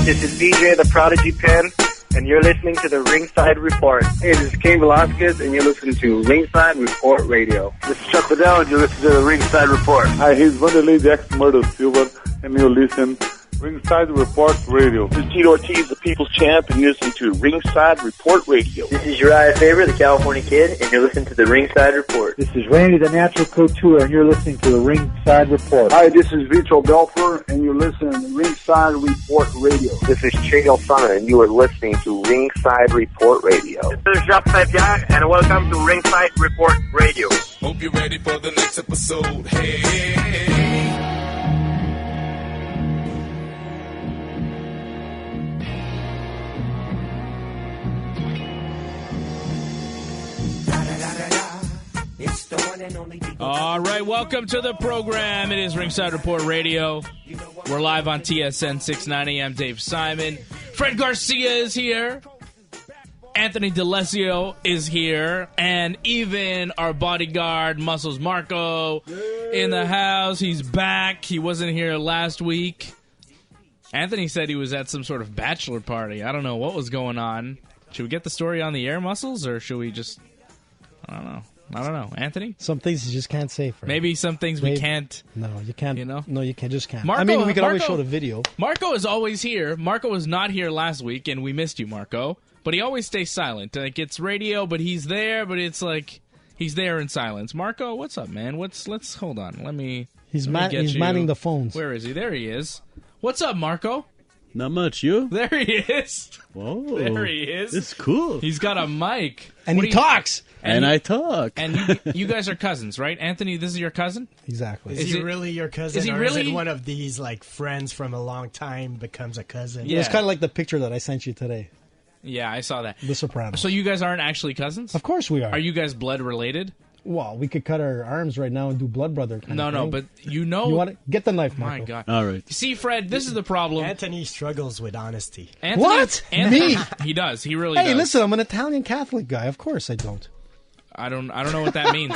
This is DJ the Prodigy Pen, and you're listening to the Ringside Report. Hey, this is Cain Velasquez, and you're listening to Ringside Report Radio. This is Chuck Liddell, and you're listening to the Ringside Report. Hi, he's Wanderlei the ex-Murder Silver, and you listen Ringside Report Radio. This is Tito Ortiz, the People's Champ, and you're listening to Ringside Report Radio. This is Uriah Faber, the California Kid, and you're listening to the Ringside Report. This is Randy, the Natural Couture, and you're listening to the Ringside Report. Hi, this is Vito Belfer, and you're listening to Ringside Report Radio. This is Chael Sonnen, and you are listening to Ringside Report Radio. This is Jacques Saint-Pierre, and welcome to Ringside Report Radio. Hope you're ready for the next episode. Hey. All right, welcome to the program. It is Ringside Report Radio. We're live on TSN 690. I'm Dave Simon. Fred Garcia is here. Anthony D'Alesio is here. And even our bodyguard, Muscles Marco, in the house. He's back. He wasn't here last week. Anthony said he was at some sort of bachelor party. I don't know what was going on. Should we get the story on the air, Muscles, or should we just... I don't know. Anthony? Some things you just can't say, Fred. Maybe some things we can't. No, you can't. You know? No, you can't. Just can't. Marco, I mean, we could always show the video. Marco is always here. Marco was not here last week, and we missed you, Marco. But he always stays silent. Like, it's radio, but he's there, but it's like he's there in silence. Marco, what's up, man? Let's hold on. He's manning the phones. Where is he? There he is. What's up, Marco? Not much, you? There he is. Whoa. There he is. It's cool. He's got a mic. And he talks. And I talk. And you guys are cousins, right? Anthony, this is your cousin? Exactly. Is he really your cousin? Is he or really? Is it one of these, like, friends from a long time becomes a cousin? Yeah. It's kind of like the picture that I sent you today. Yeah, I saw that. The Sopranos. So you guys aren't actually cousins? Of course we are. Are you guys blood related? Well, we could cut our arms right now and do blood brother kind of thing. No, but you know... You want to get the knife, Marco. My God. All right. See, Fred, this is the problem. Anthony struggles with honesty. What? Me? Me? He does. He really does. Hey, listen, I'm an Italian Catholic guy. Of course I don't. I don't know what that means.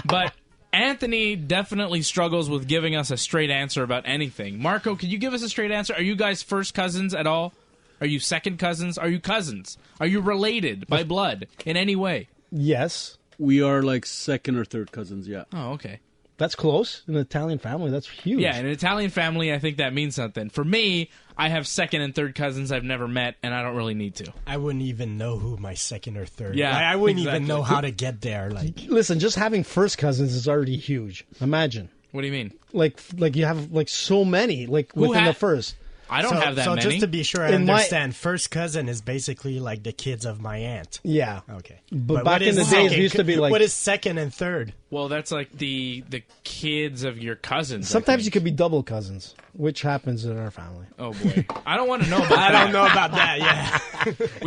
But Anthony definitely struggles with giving us a straight answer about anything. Marco, can you give us a straight answer? Are you guys first cousins at all? Are you second cousins? Are you cousins? Are you related by blood in any way? Yes. We are like second or third cousins, yeah. Oh, okay. That's close. In an Italian family, that's huge. Yeah, in an Italian family, I think that means something. For me, I have second and third cousins I've never met, and I don't really need to. I wouldn't even know who my second or third. Yeah, I wouldn't even know how to get there. Like, listen, just having first cousins is already huge. Imagine. What do you mean? Like you have like so many like within the first. I don't have that many. So just to be sure I understand, first cousin is basically like the kids of my aunt. Yeah. Okay. But back in the days, it used to be like... What is second and third? Well, that's like the kids of your cousins. Sometimes you could be double cousins, which happens in our family. Oh, boy. I don't want to know about that. I don't know about that, yeah.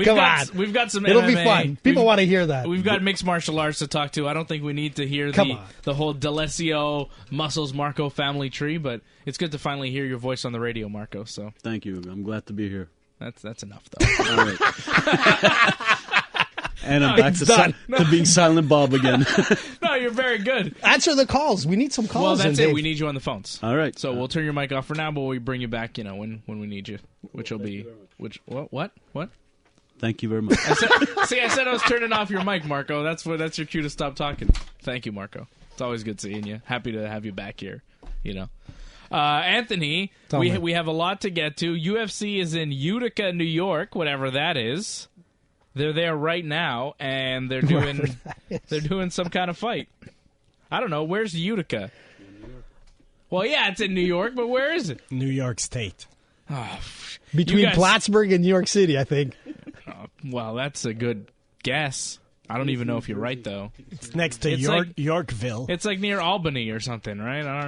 Come on. We've got some It'll MMA. be fun. People want to hear that. We've got mixed martial arts to talk to. I don't think we need to hear the whole D'Alesio, Muscles, Marco family tree, but it's good to finally hear your voice on the radio, Marco. So thank you. I'm glad to be here. That's enough, though. All right. And I'm back to being Silent Bob again. No, you're very good. Answer the calls. We need some calls. Well, that's it. Dave. We need you on the phones. All right. So we'll turn your mic off for now, but we'll bring you back, when we need you, which will be what? Thank you very much. I said I was turning off your mic, Marco. That's your cue to stop talking. Thank you, Marco. It's always good seeing you. Happy to have you back here. Anthony, we have a lot to get to. UFC is in Utica, New York, whatever that is. They're there right now, and they're doing some kind of fight. I don't know. Where's Utica? Well, yeah, it's in New York, but where is it? New York State. Oh, between Plattsburgh and New York City, I think. Well, that's a good guess. I don't even know if you're right, though. It's next to Yorkville. It's like near Albany or something, right? I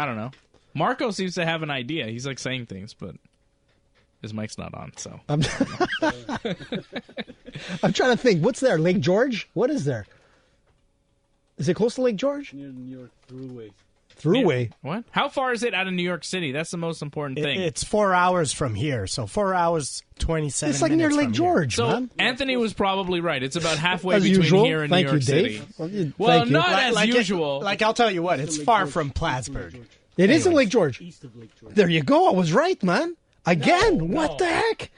don't know. Marco seems to have an idea. He's like saying things, but his mic's not on, so. I'm trying to think. What's there? Lake George? What is there? Is it close to Lake George? Near New York Thruway. Thruway? What? How far is it out of New York City? That's the most important thing. It's 4 hours from here, so 4 hours, 27 minutes. It's like near Lake George, so man. Anthony was probably right. It's about halfway as between usual. here and Thank New York you, City. Dave. Well, Thank not you. as usual. I'll tell you what, it's far from Plattsburgh. It is in Lake George. East of Lake George. There you go. I was right, man. Again? No, what no. the heck?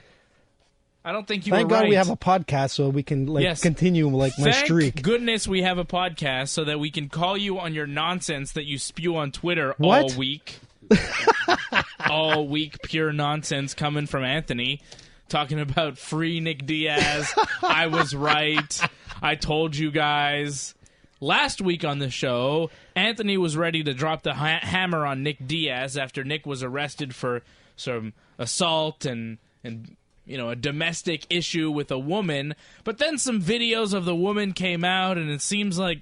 I don't think you Thank were God right. we have a podcast so we can continue my streak. Thank goodness we have a podcast so that we can call you on your nonsense that you spew on Twitter What? all week. All week, pure nonsense coming from Anthony, talking about free Nick Diaz. I was right. I told you guys. Last week on the show, Anthony was ready to drop the hammer on Nick Diaz after Nick was arrested for some assault and a domestic issue with a woman. But then some videos of the woman came out, and it seems like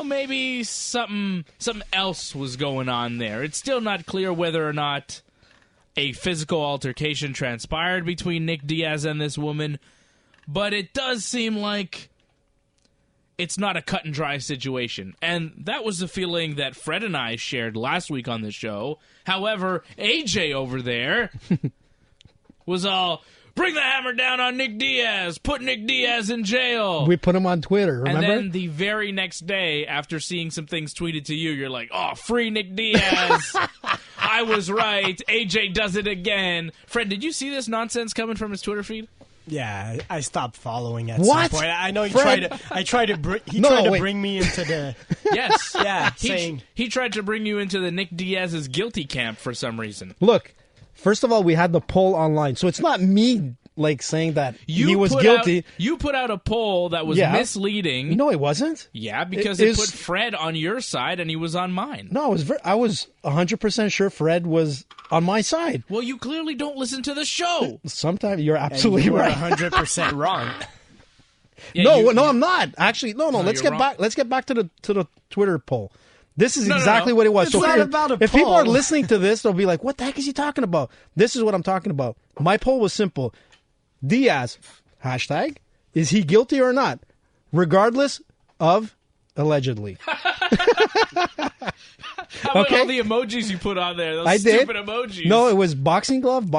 maybe something else was going on there. It's still not clear whether or not a physical altercation transpired between Nick Diaz and this woman, but it does seem like it's not a cut and dry situation. And that was the feeling that Fred and I shared last week on the show. However, AJ over there was all, bring the hammer down on Nick Diaz, put Nick Diaz in jail. We put him on Twitter, remember? And then the very next day, after seeing some things tweeted to you, you're like, oh, free Nick Diaz. I was right. AJ does it again. Fred, did you see this nonsense coming from his Twitter feed? Yeah, I stopped following at What? some point. I know he Fred? tried to bring me into the Yes. yeah, He tried to bring you into the Nick Diaz's guilty camp for some reason. Look, first of all, we had the poll online, so it's not me saying that he was guilty. You put out a poll that was misleading. No, it wasn't. Yeah, because it put Fred on your side and he was on mine. No, I was 100% sure Fred was on my side. Well, you clearly don't listen to the show. Sometimes you're absolutely you were right. 100% wrong. Yeah, no, I'm not. Actually, no. Let's get back. Let's get back to the Twitter poll. This is exactly what it was. It's not about a if people poll. are listening to this, they'll be like, "What the heck is he talking about?" This is what I'm talking about. My poll was simple. Diaz, hashtag, is he guilty or not? Regardless of allegedly. How about all the emojis you put on there? Those I did. stupid emojis. No, it was boxing glove,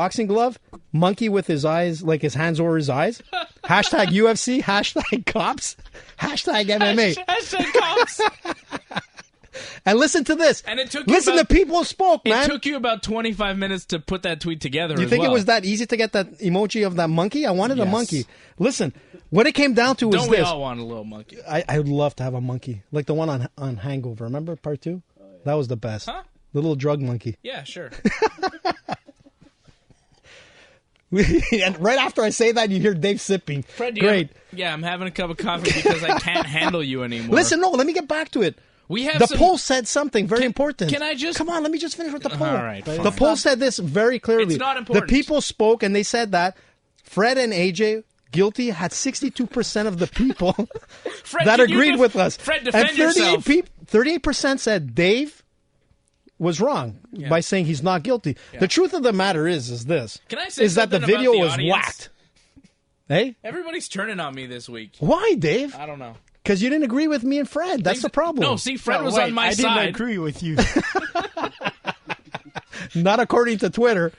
monkey with his eyes, like his hands over his eyes. Hashtag UFC, hashtag cops, hashtag MMA. Hashtag cops. And listen to this. And it took listen to people who spoke, man. It took you about 25 minutes to put that tweet together. You think it was that easy to get that emoji of that monkey? I wanted a monkey. Listen, what it came down to was Don't this. we all want a little monkey? I would love to have a monkey, like the one on Hangover. Remember part 2? That was the best. Huh? The little drug monkey. Yeah, sure. And right after I say that, you hear Dave sipping. Fred, Great. I'm having a cup of coffee because I can't handle you anymore. Listen, no, let me get back to it. We have the poll said something very important. Can I just... Come on, let me just finish with the poll. All right, the fine. poll said this very clearly. It's not important. The people spoke, and they said that Fred and AJ guilty had 62% of the people Fred, that agreed with us. Fred, defend and yourself. 38% said Dave was wrong by saying he's not guilty. Yeah. The truth of the matter is this. Can I say is that the something video about the was audience? whacked. Hey? Everybody's turning on me this week. Why, Dave? I don't know. Because you didn't agree with me and Fred. That's the problem. No, see, Fred was on my I side. didn't agree with you. Not according to Twitter.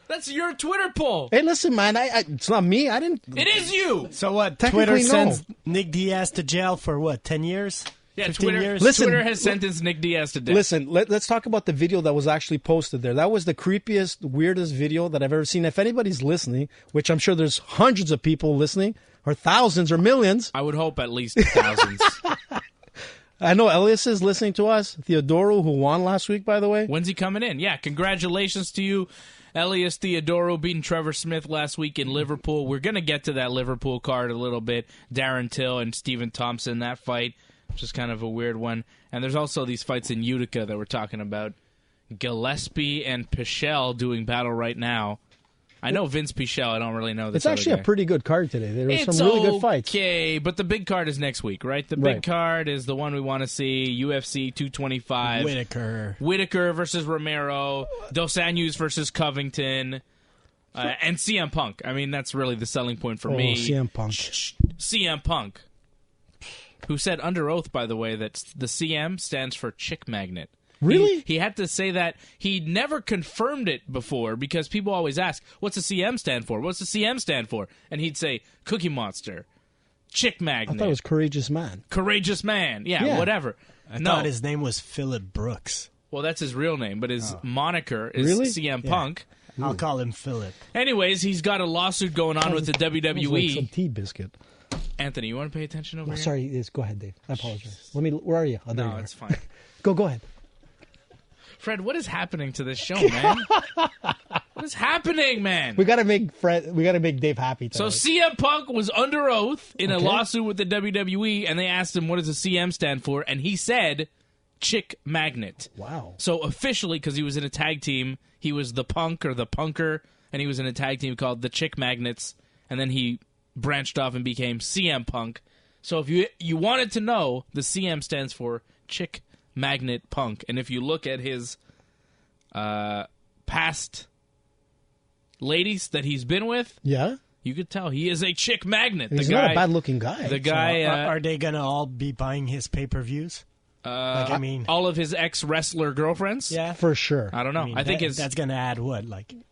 That's your Twitter poll. Hey, listen, man. It's not me. I didn't. It is you. So what? Technically, Twitter no. sends Nick Diaz to jail for what? 10 years? Yeah, 15 Twitter. years? Listen, Twitter has sentenced Nick Diaz to death. Listen, let's talk about the video that was actually posted there. That was the creepiest, weirdest video that I've ever seen. If anybody's listening, which I'm sure there's hundreds of people listening, or thousands or millions. I would hope at least thousands. I know Elias is listening to us. Theodoro, who won last week, by the way. When's he coming in? Yeah, congratulations to you, Elias Theodoro, beating Trevor Smith last week in Liverpool. We're going to get to that Liverpool card a little bit. Darren Till and Stephen Thompson, that fight, which is kind of a weird one. And there's also these fights in Utica that we're talking about. Gillespie and Pichel doing battle right now. I know Vince Pichel. I don't really know this. It's actually a pretty good card today. There were some really good fights. Okay, but the big card is next week, right? The big card is the one we want to see. UFC 225. Whitaker versus Romero. Dos Anjos versus Covington. And CM Punk. I mean, that's really the selling point for me. CM Punk. CM Punk. Who said under oath, by the way, that the CM stands for Chick Magnet. Really? He had to say that. He never confirmed it before because people always ask, what's the CM stand for? What's the CM stand for? And he'd say, Cookie Monster, Chick Magnet. I thought it was Courageous Man. Courageous Man. Yeah. Whatever. I thought his name was Phillip Brooks. Well, that's his real name, but his moniker is Really? CM Punk. I'll call him Philip. Anyways, he's got a lawsuit going on with the WWE. Like some tea biscuit. Anthony, you want to pay attention over here? Sorry, go ahead, Dave. I apologize. Where are you? Oh, there you are. It's fine. Go ahead. Fred, what is happening to this show, man? What is happening, man? We gotta make Dave happy tonight. So CM Punk was under oath in a lawsuit with the WWE, and they asked him, what does the CM stand for? And he said, Chick Magnet. Wow. So officially, because he was in a tag team, he was the Punk or the Punker, and he was in a tag team called the Chick Magnets, and then he branched off and became CM Punk. So if you wanted to know, the CM stands for Chick Magnet Punk. And if you look at his past ladies that he's been with, you could tell he is a chick magnet. He's not a bad-looking guy. The guy. Are they going to all be buying his pay-per-views? All of his ex-wrestler girlfriends? Yeah. For sure. I don't know. I think that's going to add,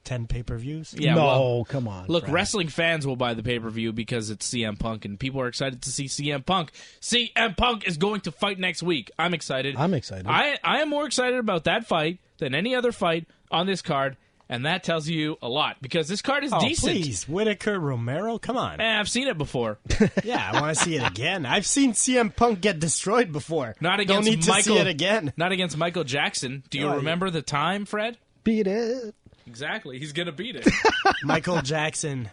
10 pay-per-views? Yeah, no, come on. Look, Fred. wrestling fans will buy the pay-per-view because it's CM Punk, and people are excited to see CM Punk. CM Punk is going to fight next week. I'm excited. I'm excited. I am more excited about that fight than any other fight on this card, and that tells you a lot, because this card is decent. Please, Whitaker, Romero, come on. I've seen it before. Yeah, I want to see it again. I've seen CM Punk get destroyed before. Not against Don't need Michael, to see it again. Not against Michael Jackson. Do you remember the time, Fred? Beat it. Exactly. He's going to beat it. Michael Jackson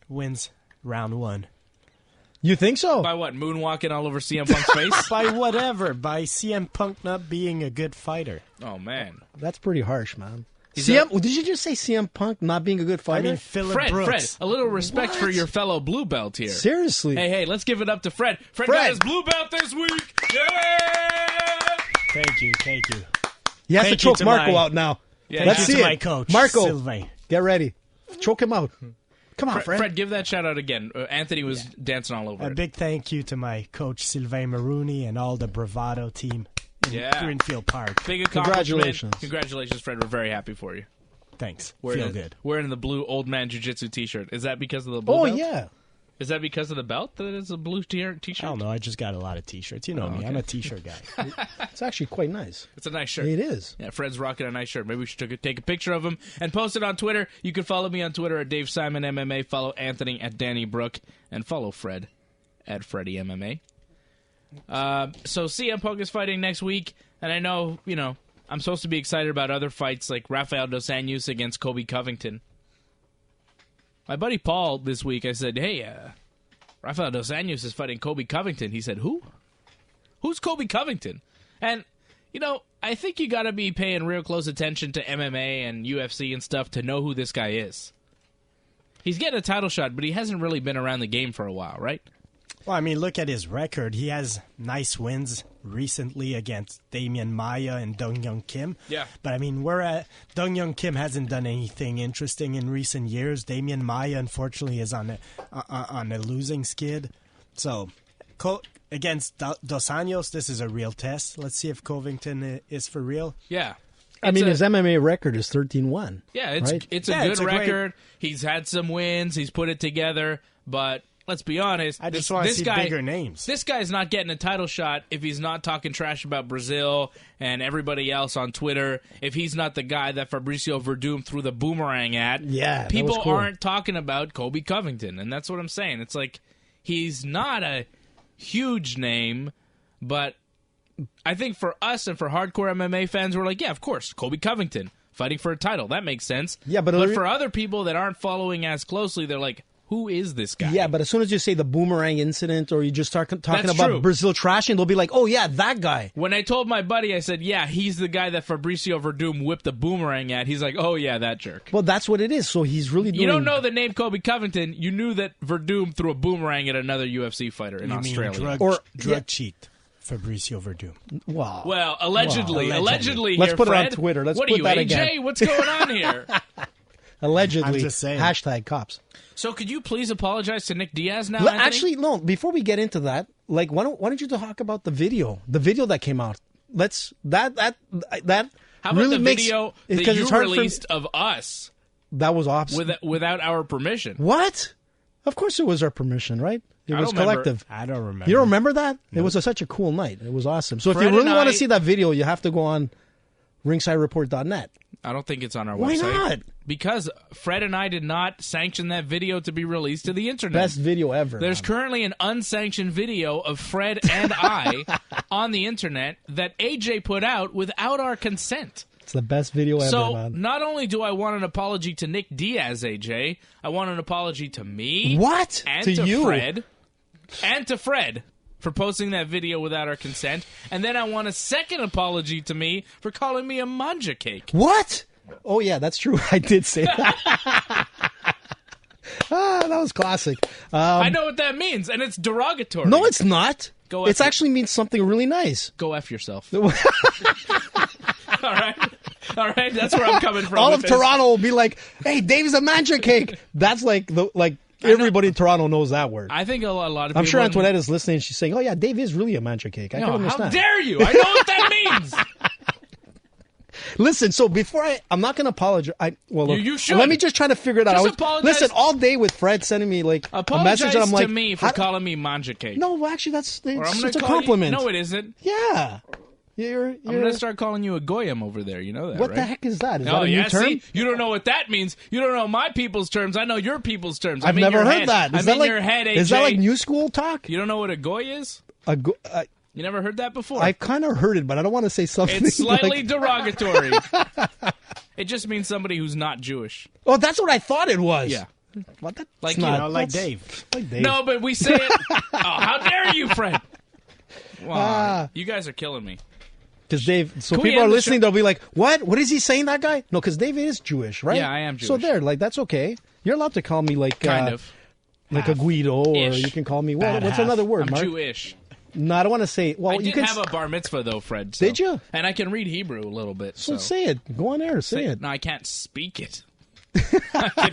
wins round 1. You think so? By what? Moonwalking all over CM Punk's face? By whatever. By CM Punk not being a good fighter. Oh, man. That's pretty harsh, man. Did you just say CM Punk not being a good fighter? I mean, Philip Brooks. Fred, a little respect for your fellow blue belt here. Seriously. Hey, let's give it up to Fred. Fred got his blue belt this week. Yeah! Thank you. He has to choke Marco out now. Yeah, let's see it. My coach, Marco, Sylvain. Get ready. Choke him out. Come on, Fred. Fred, give that shout out again. Anthony was dancing all over A it. big thank you to my coach, Sylvain Maroney, and all the Bravado team in Greenfield Park. Big accomplishment. Congratulations. Congratulations, Fred. We're very happy for you. Thanks. Feel good. Wearing the blue old man jiu-jitsu t-shirt. Is that because of the blue belt? Yeah. Is that because of the belt that it's a blue t-shirt? I don't know. I just got a lot of t-shirts. You know me. Okay. I'm a t-shirt guy. It's actually quite nice. It's a nice shirt. It is. Yeah, Fred's rocking a nice shirt. Maybe we should take a picture of him and post it on Twitter. You can follow me on Twitter at Dave Simon MMA. Follow Anthony at Danny Brook. And follow Fred at Freddie MMA. So CM Punk is fighting next week. And I know, I'm supposed to be excited about other fights like Rafael Dos Anjos against Kobe Covington. My buddy Paul this week, I said, hey, Rafael Dos Anjos is fighting Kobe Covington. He said, who? Who's Kobe Covington? And, I think you got to be paying real close attention to MMA and UFC and stuff to know who this guy is. He's getting a title shot, but he hasn't really been around the game for a while, right? Well, I mean, look at his record. He has nice wins recently against Damian Maia and Dong Young Kim. Yeah. But, I mean, Dong Young Kim hasn't done anything interesting in recent years. Damian Maia, unfortunately, is on a losing skid. So, against Dos Anjos, this is a real test. Let's see if Covington is for real. Yeah. His MMA record is 13-1. Yeah, it's a good record. He's had some wins. He's put it together. But let's be honest. I just want to see bigger names. This guy's not getting a title shot if he's not talking trash about Brazil and everybody else on Twitter. If he's not the guy that Fabricio Verdum threw the boomerang at. Yeah, people cool. aren't talking about Kobe Covington. And that's what I'm saying. It's like he's not a huge name, but I think for us and for hardcore MMA fans, we're like, yeah, of course, Kobe Covington fighting for a title. That makes sense. Yeah, but for other people that aren't following as closely, they're like, who is this guy? Yeah, but as soon as you say the boomerang incident or you just start talking That's about true. Brazil trashing, they'll be like, oh, yeah, that guy. When I told my buddy, I said, yeah, he's the guy that Fabricio Verdum whipped the boomerang at. He's like, oh, yeah, that jerk. Well, that's what it is. So he's really doing... You don't know the name Kobe Covington. You knew that Verdum threw a boomerang at another UFC fighter in Australia. Drug cheat. Fabricio Verdum. Wow. Well, allegedly. Let's here, put Fred. it on Twitter. What are you, that AJ? again. What's going on here? Allegedly. I'm just saying. Hashtag cops. So could you please apologize to Nick Diaz now, Anthony? Actually, no. Before we get into that, why don't you talk about the video? The video that came out. Let's that How about really the video that you released of us? That was awesome. Without our permission. What? Of course it was our permission, right? It was collective. I don't remember. You don't remember that? No. It was such a cool night. It was awesome. So Fred if you really want to see that video, you have to go on ringsidereport.net. I don't think it's on our Why website. not? Because Fred and I did not sanction that video to be released to the internet. Best video ever. There's currently an unsanctioned video of Fred and I on the internet that AJ put out without our consent. It's the best video ever, So man. not only do I want an apology to Nick Diaz, AJ, I want an apology to me. What? And To you? Fred. And to Fred for posting that video without our consent. And then I want a second apology to me for calling me a manja cake. What? Oh, yeah, that's true. I did say that. That was classic. I know what that means, and it's derogatory. No, it's not. Go It F actually means something really nice. Go F yourself. All right? All right, that's where I'm coming from. All with of this. Toronto will be like, hey, Dave's a manja cake. That's like everybody in Toronto knows that word. I think a lot of people... I'm sure Antoinette is listening. She's saying, oh, yeah, Dave is really a manja cake. I can How understand. dare you? I know what that means. Listen, so before I'm not going to apologize. You should. Let me just try to figure it out. Just apologize. Listen, all day with Fred sending me like a message, and I'm like, to me for calling me manja cake. no, well, actually, it's a call compliment. You, no, it isn't. Yeah. I'm going to start calling you a goyim over there. You know that, What right? the heck is that? Is Oh, that a new yeah, term? see? You don't know what that means. You don't know my people's terms. I know your people's terms. I've never heard that. I'm in your head, AJ. Is that like new school talk? You don't know what a goy is? You never heard that before? I've kind of heard it, but I don't want to say something. It's slightly like, derogatory. It just means somebody who's not Jewish. oh, that's what I thought it was. Yeah. What? That's Like, not, you know, like that's- Dave. Like Dave. No, but we say it. Oh, how dare you, Fred? Wow, you guys are killing me. Because Dave, so Can we people are end the listening, show? they'll be like, what? What is he saying, that guy? No, because Dave is Jewish, right? Yeah, I am So Jewish. there, like, that's okay. You're allowed to call me like... Kind of. Like a Guido, or Ish. you can call me... Bad what's half. another word, I'm Mark? Jewish. No, I don't want to say... Well, I you did can... have a bar mitzvah, though, Fred. So. Did you? And I can read Hebrew a little bit. So So say it. Go on air, say it. No, I can't speak it. I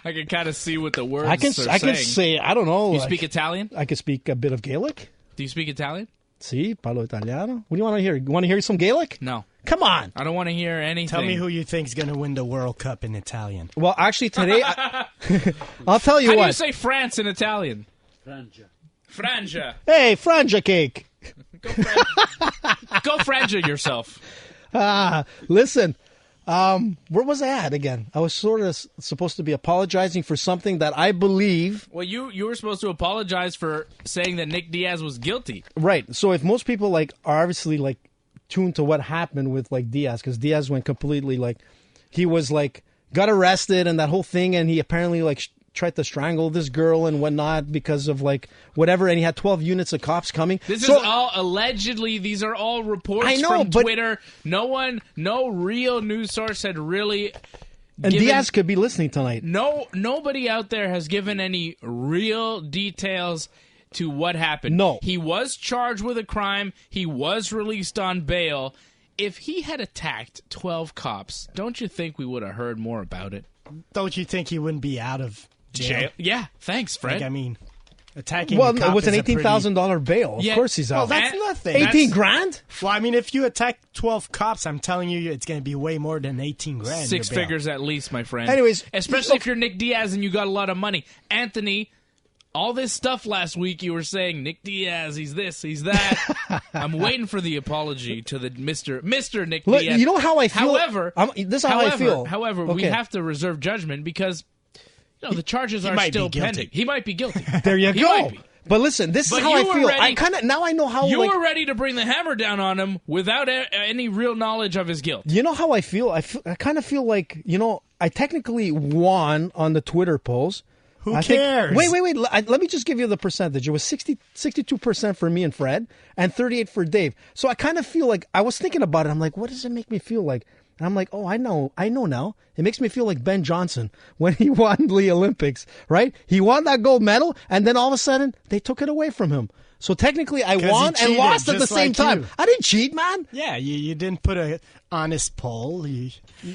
can kind of see what the words I can saying. say, I don't know. You like, speak Italian? I can speak a bit of Gaelic. Do you speak Italian? Si, parlo italiano. What do you want to hear? You want to hear some Gaelic? No. Come on. I don't want to hear anything. Tell me who you think's going to win the World Cup in Italian. Well, actually, today... I'll tell you How what. do you say France in Italian? Franja. Franja. Hey, franja cake. Go franja yourself. Listen, where was I at again? I was sort of supposed to be apologizing for something that I believe... Well, you were supposed to apologize for saying that Nick Diaz was guilty. Right. So if most people like are obviously like tuned to what happened with like Diaz, because Diaz went completely like... He was like... Got arrested and that whole thing, and he apparently like... tried to strangle this girl and whatnot because of like whatever, and he had 12 units of cops coming. This is all allegedly. These are all reports I know, from but- Twitter. No real news source had really. And given, Diaz could be listening tonight. Nobody out there has given any real details to what happened. No. He was charged with a crime. He was released on bail. If he had attacked 12 cops, don't you think we would have heard more about it? Don't you think he wouldn't be out of jail? Yeah, thanks, Fred. Like, I mean, attacking Well, a cop it was an is a pretty- $18,000 bail. Of Yeah. course he's out. Well, that's And- nothing. 18 grand? Well, I mean, if you attack 12 cops, I'm telling you, it's going to be way more than 18 grand. Six your bail. figures at least, my friend. Anyways, especially if you're Nick Diaz and you got a lot of money. Anthony, all this stuff last week you were saying, Nick Diaz, he's this, he's that. I'm waiting for the apology to the Mr. Nick Look, Diaz. you know how I feel? However, this is how I feel. However, we Okay. have to reserve judgment because the charges are might still be guilty. pending. He might be guilty. There you He go. might be. But listen, this But is how you I were feel. ready- I kind of now I know how You like, were ready to bring the hammer down on him without any real knowledge of his guilt. You know how I feel? I kind of feel like, I technically won on the Twitter polls. Who I think- cares? Wait. Let me just give you the percentage. It was 62% for me and Fred, and 38% for Dave. So I kind of feel like, I was thinking about it. I'm like, what does it make me feel like? And I'm like, oh, I know now. It makes me feel like Ben Johnson when he won the Olympics, right? He won that gold medal, and then all of a sudden, they took it away from him. So technically, I 'Cause he won and cheated, lost at the just same like time. you. I didn't cheat, man. Yeah, you didn't put a honest poll. You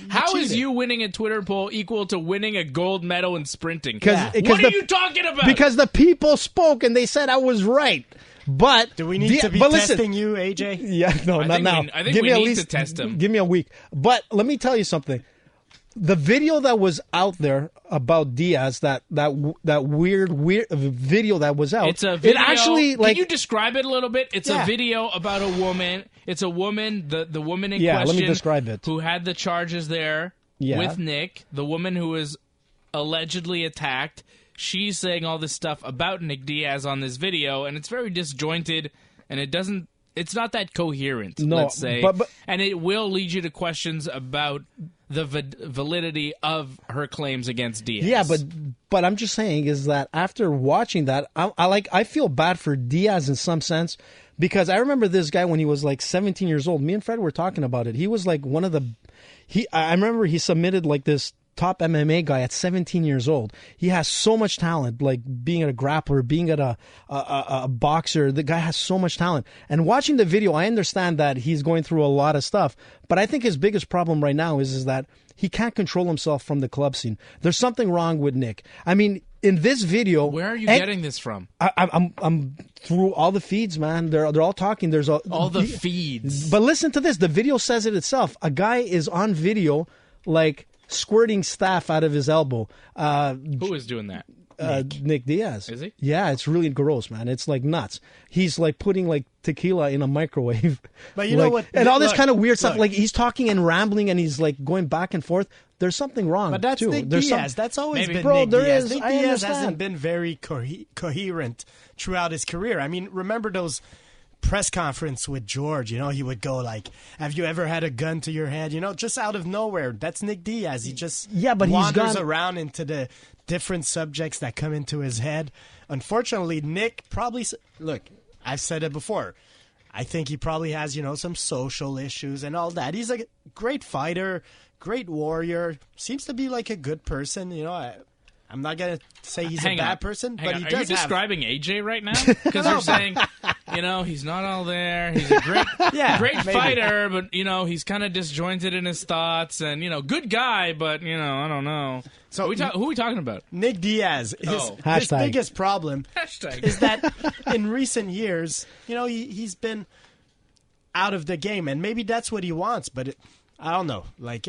How is cheated. you winning a Twitter poll equal to winning a gold medal in sprinting? 'Cause What are the- you talking about? Because the people spoke and they said I was right. But Do we need to be but listen, testing you, AJ? Yeah, no, I not think now. we- I think give we me at need least, to test him. Give me a week. But let me tell you something. The video that was out there about Diaz, that weird video that was out. It's a video. It actually, like, can you describe it a little bit? It's Yeah. a video about a woman. It's a woman, the woman in Yeah, question. let me describe it. Who had the charges there with Nick, the woman who was allegedly attacked. She's saying all this stuff about Nick Diaz on this video, and it's very disjointed, and it's not that coherent, let's say. But, and it will lead you to questions about the validity of her claims against Diaz. Yeah, but I'm just saying is that after watching that, I feel bad for Diaz in some sense, because I remember this guy when he was like 17 years old. Me and Fred were talking about it. He was like one of the I remember he submitted like this top MMA guy at 17 years old. He has so much talent, like being at a grappler, being at a boxer. The guy has so much talent. And watching the video, I understand that he's going through a lot of stuff. But I think his biggest problem right now is that he can't control himself from the club scene. There's something wrong with Nick. I mean, in this video, where are you getting this from? I'm through all the feeds, man. They're all talking. There's all the feeds. But listen to this. The video says it itself. A guy is on video, like squirting staph out of his elbow. Who is doing that? Nick Diaz. Is he? Yeah, it's really gross, man. It's like nuts. He's like putting like tequila in a microwave. But you know what? And all this kind of weird stuff. Like he's talking and rambling and he's like going back and forth. There's something wrong. But that's too. Nick Diaz. That's always been Bro, Nick there Diaz. is. Nick I Diaz understand. hasn't been very coherent throughout his career. I mean, remember those press conference with George, he would go like, have you ever had a gun to your head? Just out of nowhere. That's Nick Diaz. He just wanders around into the different subjects that come into his head. Unfortunately, Nick probably, look, I've said it before, I think he probably has, some social issues and all that. He's a great fighter, great warrior, seems to be like a good person, I'm not going to say he's a bad person, but he does have... Are you describing AJ right now? Because you're saying, he's not all there. He's a great fighter, but, he's kind of disjointed in his thoughts and, good guy, but, I don't know. So who are we talking about? Nick Diaz. His biggest problem is that in recent years, he's been out of the game, and maybe that's what he wants, but... I don't know.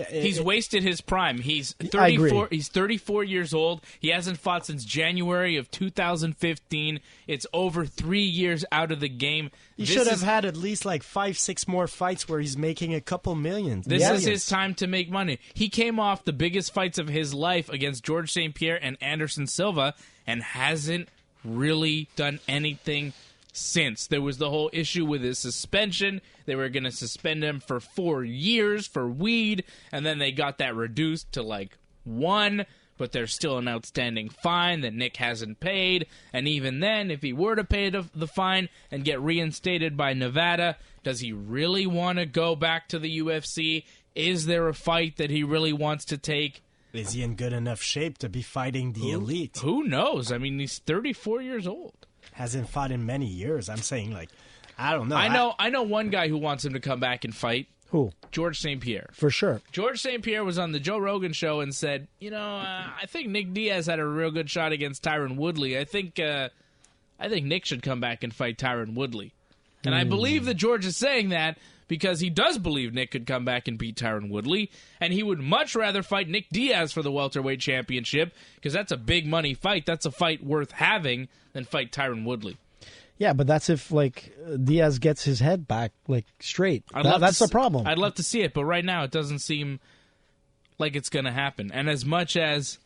He's wasted his prime. He's 34. He's 34 years old. He hasn't fought since January of 2015. It's over 3 years out of the game. He should have had at least 5-6 more fights where he's making a couple millions. This is his time to make money. He came off the biggest fights of his life against George St. Pierre and Anderson Silva and hasn't really done anything since. There was the whole issue with his suspension. They were going to suspend him for 4 years for weed, and then they got that reduced to 1, but there's still an outstanding fine that Nick hasn't paid, and even then, if he were to pay the fine and get reinstated by Nevada, does he really want to go back to the UFC? Is there a fight that he really wants to take? Is he in good enough shape to be fighting the elite? Who knows? I mean, he's 34 years old. Hasn't fought in many years. I'm saying, I don't know. I know one guy who wants him to come back and fight. Who? George St. Pierre. For sure. George St. Pierre was on the Joe Rogan show and said, I think Nick Diaz had a real good shot against Tyron Woodley. I think Nick should come back and fight Tyron Woodley. And I believe that George is saying that because he does believe Nick could come back and beat Tyron Woodley, and he would much rather fight Nick Diaz for the welterweight championship because that's a big money fight. That's a fight worth having than fight Tyron Woodley. Yeah, but that's if Diaz gets his head back straight. That's the problem. I'd love to see it, but right now it doesn't seem like it's going to happen. And as much as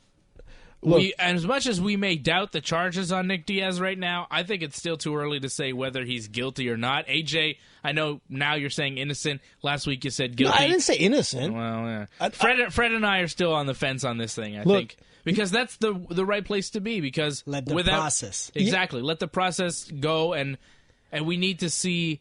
we may doubt the charges on Nick Diaz right now, I think it's still too early to say whether he's guilty or not. AJ, I know now you're saying innocent. Last week you said guilty. No, I didn't say innocent. Well, yeah. Fred and I are still on the fence on this thing, I think. Because that's the right place to be. Because let the process. Exactly. Let the process go, and we need to see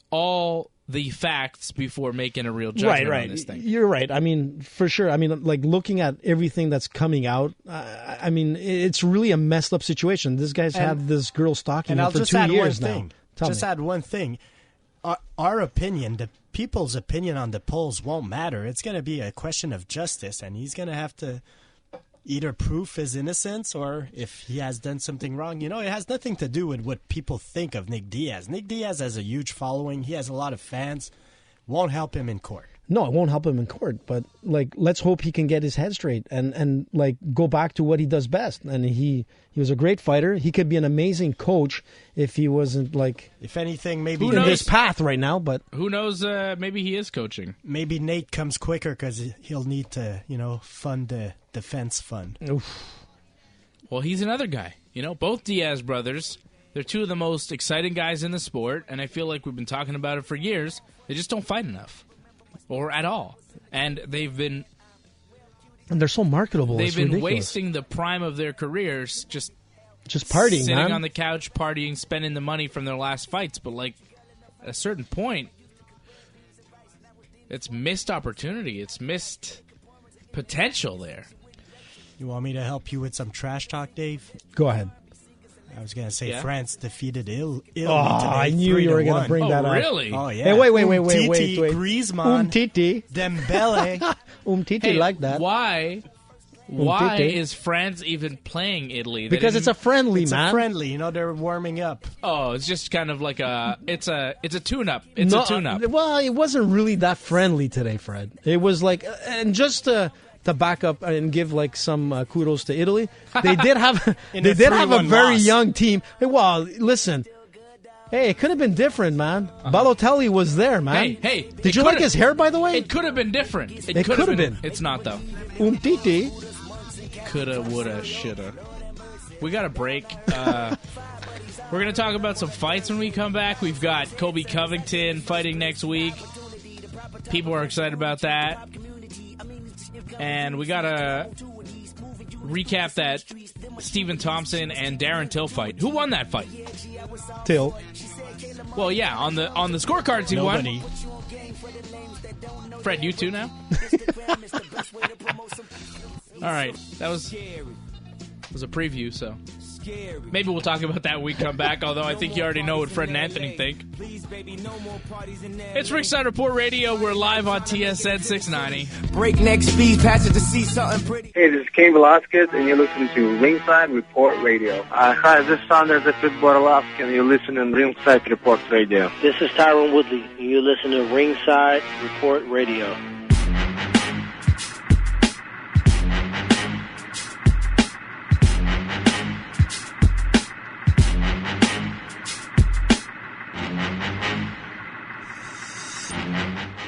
all the facts before making a real judgment on this thing. You're right. I mean, for sure. I mean, looking at everything that's coming out, I mean, it's really a messed up situation. This guy's had this girl stalking him for 2 years now. Add one thing. Our opinion, the people's opinion on the polls won't matter. It's going to be a question of justice, and he's going to have to either prove his innocence or if he has done something wrong. It has nothing to do with what people think of Nick Diaz. Nick Diaz has a huge following. He has a lot of fans. Won't help him in court. No, it won't help him in court, but like let's hope he can get his head straight and like go back to what he does best. And he was a great fighter. He could be an amazing coach if he wasn't like if anything, maybe in this path right now. But who knows? Maybe he is coaching. Maybe Nate comes quicker because he'll need to, fund the defense fund. Oof. Well, he's another guy. Both Diaz brothers. They're two of the most exciting guys in the sport, and I feel like we've been talking about it for years. They just don't fight enough. Or at all. And and they're so marketable. They've been ridiculous. wasting the prime of their careers just partying, sitting man. on the couch, partying, spending the money from their last fights. But like at a certain point, it's missed opportunity. It's missed potential there. You want me to help you with some trash talk, Dave? Go ahead. I was going to say France defeated Italy today. I knew you were going to bring that up. Really? Oh, yeah. Hey, wait. Griezmann. Umtiti. Dembele. Umtiti like that. Why is France even playing Italy? Because it's a friendly, it's man. a friendly. They're warming up. Oh, it's just kind of like it's a tune-up. It's a tune-up. Well, it wasn't really that friendly today, Fred. It was like, and just to back up and give like some kudos to Italy, they did have a very young team. Well, listen, hey, it could have been different, man. Balotelli was there, man. Hey, did you like his hair, by the way? It could have been different. It could have been. It's not though. Umtiti. Coulda, woulda, shoulda. We got a break. We're going to talk about some fights when we come back. We've got Colby Covington fighting next week. People are excited about that. And we got to recap that Stephen Thompson and Darren Till fight. Who won that fight? Till. Well, yeah, on the scorecards he Nobody. won. Fred, you too now? All right, that was a preview, so maybe we'll talk about that when we come back, although I think you already know what Fred and Anthony think. It's Ringside Report Radio. We're live on TSN 690. Breakneck speed, passage to see something pretty. Hey, this is Cain Velasquez, and you're listening to Ringside Report Radio. Hi, this is Saunders Epid Borolowski, and you're listening to Ringside Report Radio. This is Tyron Woodley, and you're listening to Ringside Report Radio.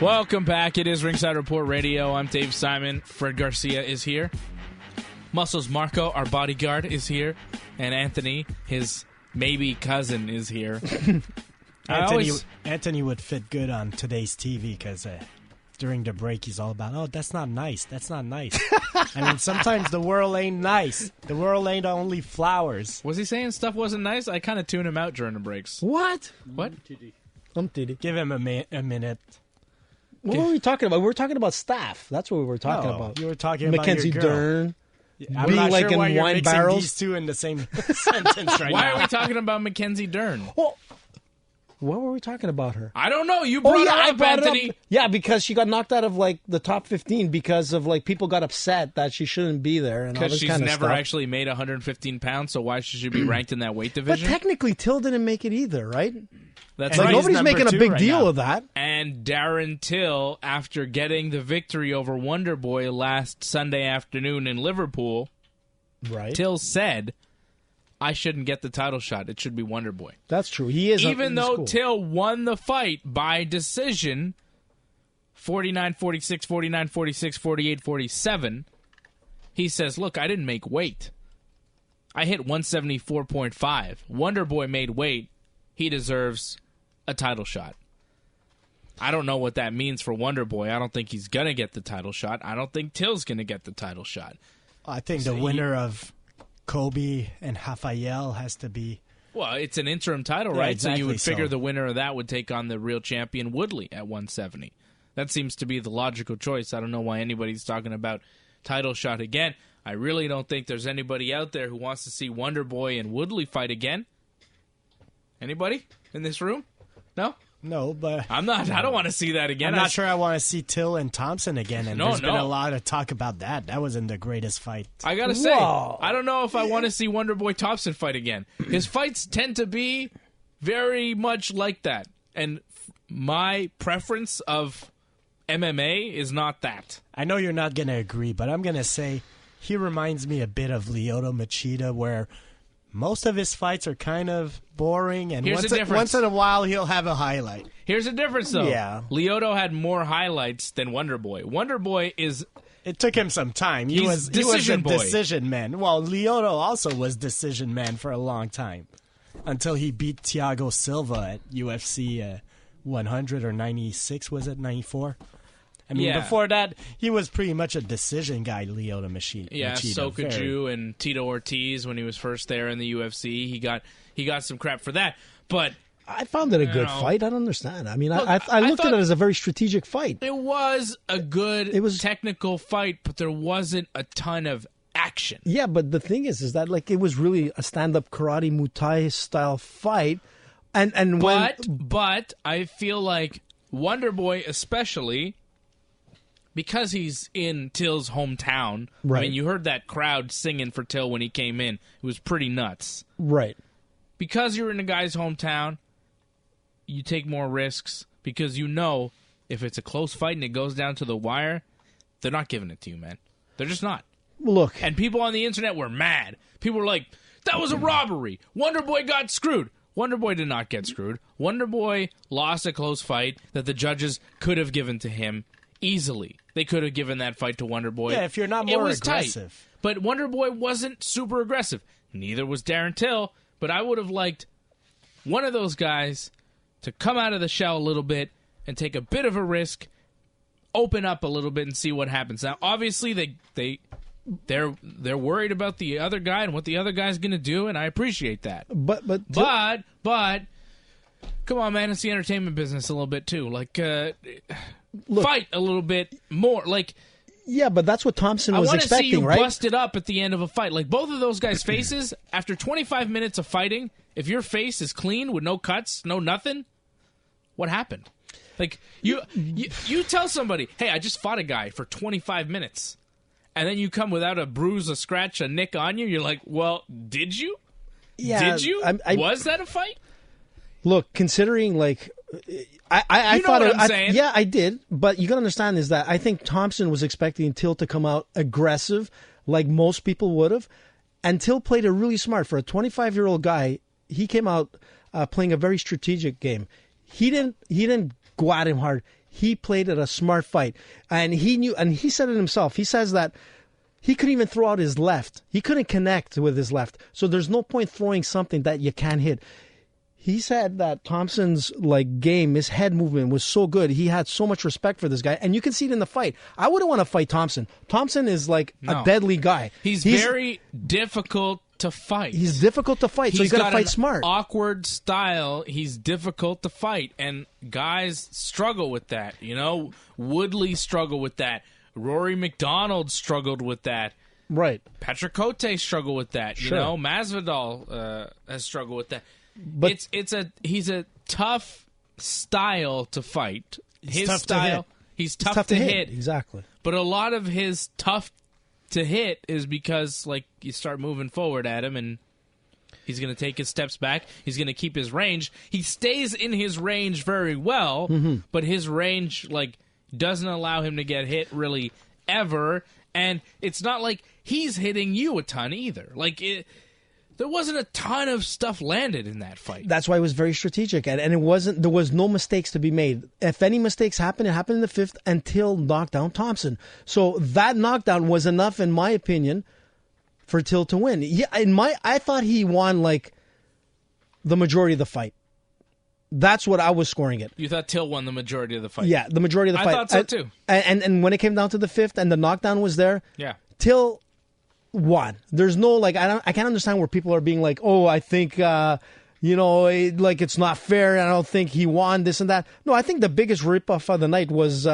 Welcome back. It is Ringside Report Radio. I'm Dave Simon. Fred Garcia is here. Muscles Marco, our bodyguard, is here. And Anthony, his maybe cousin, is here. Anthony would fit good on today's TV because during the break he's all about, oh, that's not nice. That's not nice. I mean, sometimes the world ain't nice. The world ain't only flowers. Was he saying stuff wasn't nice? I kind of tune him out during the breaks. What? Give him a minute. What were we talking about? We were talking about staff. That's what we were talking about. You were talking Mackenzie about your girl. Dern. I'm being not like sure in why you're wine mixing barrels. these two in the same sentence right Why now. are we talking about Mackenzie Dern? Well, what were we talking about her? I don't know. You brought I her up, brought Anthony. it up. Yeah, because she got knocked out of like the top 15 because of like people got upset that she shouldn't be there and all Because this she's kind of never stuff. actually made 115 pounds, so why should she be ranked in that weight But division? technically, Till didn't make it either, right? That's like right. nobody's making a big deal of that. And Darren Till, after getting the victory over Wonderboy last Sunday afternoon in Liverpool, right? Till said, I shouldn't get the title shot. It should be Wonderboy. That's true. He is. Even though cool. Till won the fight by decision, 49-46, 49-46, 48-47, he says, look, I didn't make weight. I hit 174.5. Wonderboy made weight. He deserves a title shot. I don't know what that means for Wonderboy. I don't think he's going to get the title shot. I don't think Till's going to get the title shot. I think the winner of Kobe and Rafael has to be... Well, it's an interim title, Yeah, right? exactly So you would figure so. the winner of that would take on the real champion Woodley at 170. That seems to be the logical choice. I don't know why anybody's talking about title shot again. I really don't think there's anybody out there who wants to see Wonderboy and Woodley fight again. Anybody in this room? No? No, but... I don't want to see that again. I'm not sure I want to see Till and Thompson again, and there's been No. a lot of talk about that. That wasn't the greatest fight. I gotta say, I don't know if I want to see Wonderboy Thompson fight again. His fights tend to be very much like that. And my preference of MMA is not that. I know you're not going to agree, but I'm going to say he reminds me a bit of Lyoto Machida, where most of his fights are kind of boring, and once in a while he'll have a highlight. Here's the difference, though. Yeah. Lyoto had more highlights than Wonderboy. Wonderboy is... It took him some time. He was a decision man. Well, Lyoto also was decision man for a long time, until he beat Thiago Silva at UFC 100 or 96, was it 94? I mean, before that, he was pretty much a decision guy, Lyoto Machida. Yeah, Sokaju and Tito Ortiz when he was first there in the UFC. He got some crap for that. But I found it a good fight. I don't understand. I mean, look, I looked at it as a very strategic fight. It was a good technical fight, but there wasn't a ton of action. Yeah, but the thing is that like it was really a stand-up karate Muay Thai style fight. But I feel like Wonderboy especially, because he's in Till's hometown. Right. I mean, you heard that crowd singing for Till when he came in. It was pretty nuts. Right. Because you're in a guy's hometown, you take more risks because you know if it's a close fight and it goes down to the wire, they're not giving it to you, man. They're just not. Look. And people on the internet were mad. People were like, that was a robbery. Wonderboy got screwed. Wonderboy did not get screwed. Wonderboy lost a close fight that the judges could have given to him easily. They could have given that fight to Wonderboy. Yeah, if you're not more aggressive. Tight. But Wonderboy wasn't super aggressive. Neither was Darren Till. But I would have liked one of those guys to come out of the shell a little bit and take a bit of a risk, open up a little bit and see what happens. Now, obviously, they're worried about the other guy and what the other guy's going to do, and I appreciate that. But come on, man, it's the entertainment business a little bit too. Like, fight a little bit more. Like, yeah, but that's what Thompson was expecting, right? I want to see you busted up at the end of a fight. Like, both of those guys' faces, after 25 minutes of fighting, if your face is clean with no cuts, no nothing, what happened? Like, you tell somebody, hey, I just fought a guy for 25 minutes, and then you come without a bruise, a scratch, a nick on you, you're like, well, did you? Yeah. Did you? Was that a fight? Look, considering, like... I thought what I'm saying. Yeah, I did. But you got to understand is that I think Thompson was expecting Till to come out aggressive, like most people would have. And Till played it really smart. For a 25-year-old guy, he came out playing a very strategic game. He didn't go at him hard. He played it a smart fight. And he knew, and he said it himself. He says that he couldn't even throw out his left. He couldn't connect with his left. So there's no point throwing something that you can't hit. He said that Thompson's game, his head movement was so good. He had so much respect for this guy, and you can see it in the fight. I wouldn't want to fight Thompson. Thompson is a deadly guy. He's very difficult to fight. He's difficult to fight, so he's got to fight smart. Awkward style. He's difficult to fight, and guys struggle with that. You know, Woodley struggled with that. Rory McDonald struggled with that. Right. Patrick Cote struggled with that. Sure. You know, Masvidal has struggled with that. But he's a tough style to fight. His style, he's tough to hit. Exactly. But a lot of his tough to hit is because you start moving forward at him and he's going to take his steps back. He's going to keep his range. He stays in his range very well, but his range doesn't allow him to get hit really ever. And it's not like he's hitting you a ton either. There wasn't a ton of stuff landed in that fight. That's why it was very strategic, and there was no mistakes to be made. If any mistakes happened, it happened in the fifth until knocked down Thompson. So that knockdown was enough, in my opinion, for Till to win. Yeah, I thought he won the majority of the fight. That's what I was scoring it. You thought Till won the majority of the fight? Yeah, the majority of the fight. I thought so too. And when it came down to the fifth and the knockdown was there, yeah, Till won. There's no I can't understand where people are being like, oh, I think it's not fair. I don't think he won this and that. No, I think the biggest ripoff of the night was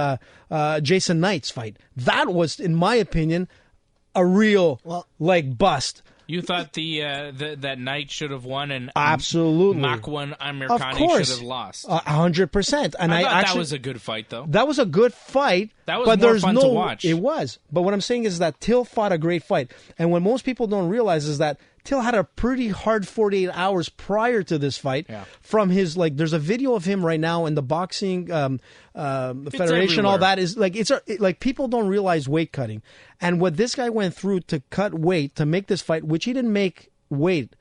Jason Knight's fight. That was, in my opinion, a real bust. You thought that Knight should have won and absolutely Makwan Amirkhani should have lost. 100%. And I thought that was a good fight, though. That was a good fight. That was more fun to watch. It was. But what I'm saying is that Till fought a great fight. And what most people don't realize is that Till had a pretty hard 48 hours prior to this fight. From his there's a video of him right now in the boxing federation. All that is like people don't realize weight cutting, and what this guy went through to cut weight to make this fight, which he didn't make weight,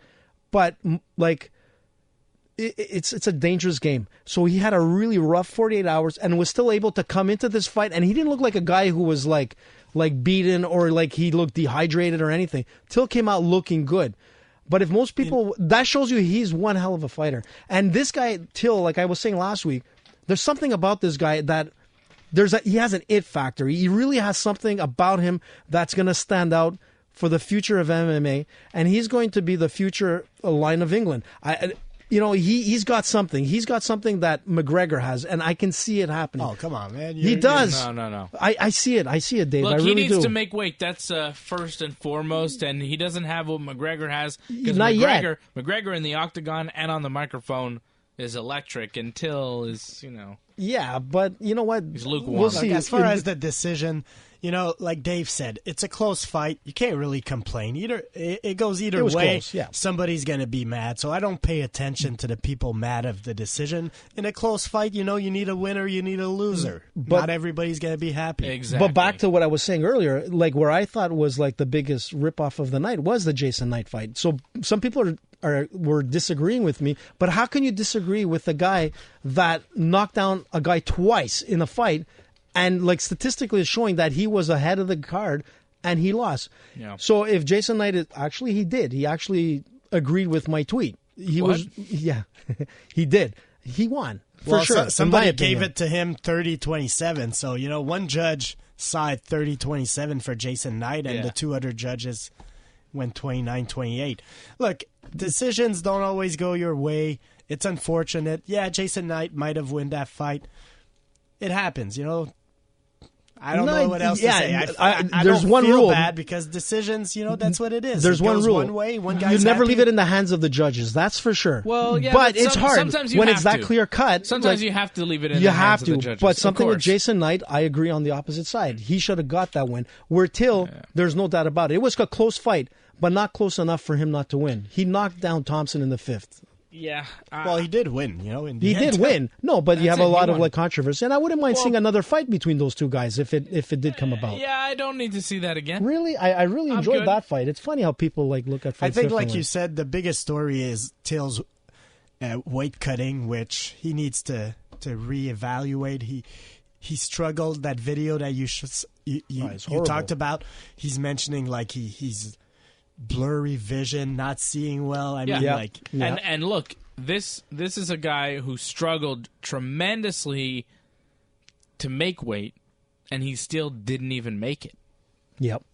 but it's a dangerous game. So he had a really rough 48 hours and was still able to come into this fight, and he didn't look like a guy who was like beaten or like he looked dehydrated or anything. Till came out looking good. But if most people, that shows you he's one hell of a fighter. And this guy, Till, like I was saying last week, there's something about this guy that he has an it factor. He really has something about him that's going to stand out for the future of MMA, and he's going to be the future line of England. He's got something. He's got something that McGregor has, and I can see it happening. Oh, come on, man. He does. No. I see it. I see it, Dave. Look, I really he needs do. to make weight. That's first and foremost, and he doesn't have what McGregor has. Not yet. McGregor in the octagon and on the microphone is electric, and Till is, Yeah, but you know what? He's lukewarm. We'll see. As far as the decision, like Dave said, it's a close fight. You can't really complain. It goes either way. Close, yeah. Somebody's going to be mad. So I don't pay attention to the people mad of the decision. In a close fight, you need a winner, you need a loser. But not everybody's going to be happy. Exactly. But back to what I was saying earlier, like where I thought was like the biggest ripoff of the night was the Jason Knight fight. So some people were disagreeing with me, but how can you disagree with a guy that knocked down a guy twice in a fight? And like statistically is showing that he was ahead of the card and he lost. Yeah. So if Jason Knight he actually agreed with my tweet. He did. He won. For sure. Somebody gave it to him 30-27. So, one judge side 30-27 for Jason Knight and the two other judges went 29-28. Look, decisions don't always go your way. It's unfortunate. Yeah, Jason Knight might have won that fight. It happens, I don't know what else to say. I there's don't one feel rule. bad because decisions, that's what it is. There's it one goes rule. One way, one guy's you never happy. leave it in the hands of the judges. That's for sure. Well, yeah, but it's hard sometimes you when have it's that to. clear cut. Sometimes you have to leave it in the hands of the judges. But something with course. Jason Knight, I agree on the opposite side. He should have got that win. Where Till, there's no doubt about it. It was a close fight, but not close enough for him not to win. He knocked down Thompson in the fifth. Yeah. Well, he did win, in the He end. did win. No, but you have a lot of won. controversy, and I wouldn't mind seeing another fight between those two guys if it did come about. Yeah, I don't need to see that again. Really, I really enjoyed good. that fight. It's funny how people look at fights. I think, like differently. you said, the biggest story is Till's weight cutting, which he needs to reevaluate. He struggled. That video that you talked about, he's mentioning he's blurry vision, not seeing well. And look, this is a guy who struggled tremendously to make weight, and he still didn't even make it. Yep.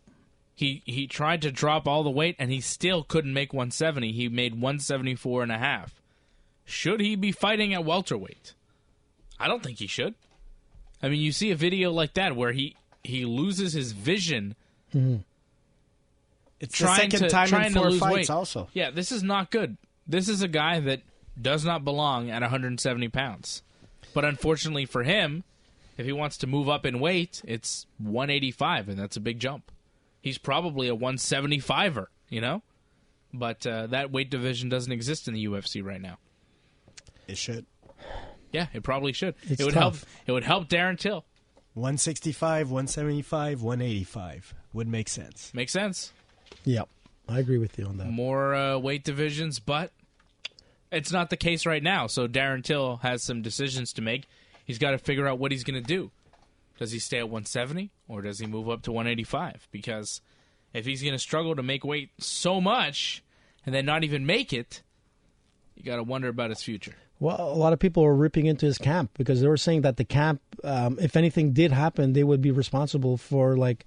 He tried to drop all the weight, and he still couldn't make 170. He made 174.5. Should he be fighting at welterweight? I don't think he should. I mean, you see a video like that where he loses his vision. Mm-hmm. It's the second time in 4 fights also. Yeah, this is not good. This is a guy that does not belong at 170 pounds. But unfortunately for him, if he wants to move up in weight, it's 185, and that's a big jump. He's probably a 175er, But that weight division doesn't exist in the UFC right now. It should. Yeah, it probably should. It's it would tough. help. It would help Darren Till. 165, 175, 185 would make sense. Makes sense. Yep. I agree with you on that. More weight divisions, but it's not the case right now. So Darren Till has some decisions to make. He's got to figure out what he's going to do. Does he stay at 170 or does he move up to 185? Because if he's going to struggle to make weight so much and then not even make it, you got to wonder about his future. Well, a lot of people are ripping into his camp because they were saying that the camp, if anything did happen, they would be responsible for God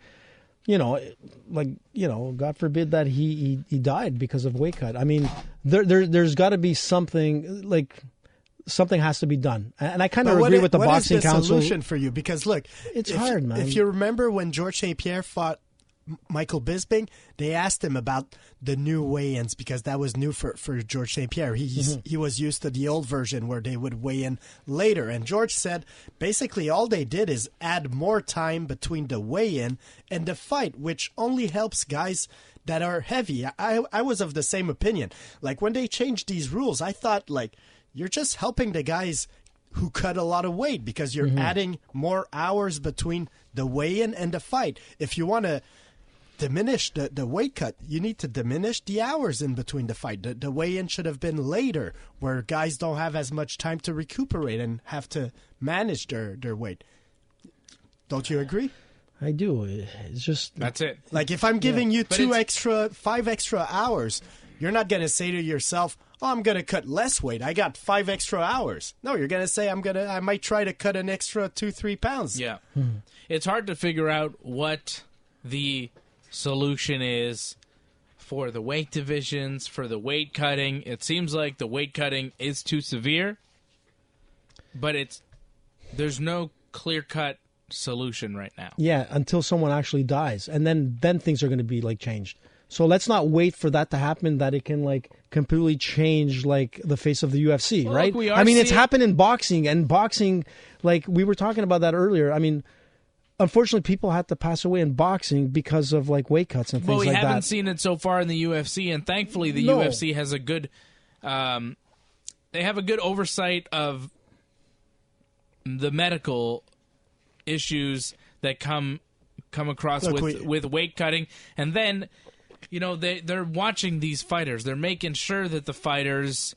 forbid that he died because of weight cut. I mean, there's got to be something something has to be done, and I kind of agree with the boxing council. What is the solution for you? Because look, it's hard, man. If you remember when George St. Pierre fought Michael Bisping, they asked him about the new weigh-ins because that was new for George St. Pierre. He was used to the old version where they would weigh in later. And George said basically all they did is add more time between the weigh-in and the fight, which only helps guys that are heavy. I was of the same opinion. Like, when they changed these rules, I thought, like, you're just helping the guys who cut a lot of weight because you're adding more hours between the weigh-in and the fight. If you want to diminish the weight cut, you need to diminish the hours in between the fight. The weigh-in should have been later, where guys don't have as much time to recuperate and have to manage their weight. Don't you agree? I do. It's just... That's it. Like, if I'm giving you 5 extra hours, you're not going to say to yourself, oh, I'm going to cut less weight. I got 5 extra hours. No, you're going to say, I might try to cut an extra 2-3 pounds. Yeah. It's hard to figure out what the solution is for the weight divisions, for the weight cutting. It seems like the weight cutting is too severe, but there's no clear-cut solution right now. Yeah, until someone actually dies, and then things are going to be like changed. So let's not wait for that to happen, that it can like completely change like the face of the UFC, Well, right? look, I mean, it's happened in boxing, and boxing, like we were talking about that earlier. I mean, unfortunately, people had to pass away in boxing because of like weight cuts and things like that. Well, we haven't seen it so far in the UFC, and thankfully the UFC has a good, they have a good oversight of the medical issues that come across with weight cutting, and then they're watching these fighters. They're making sure that the fighters,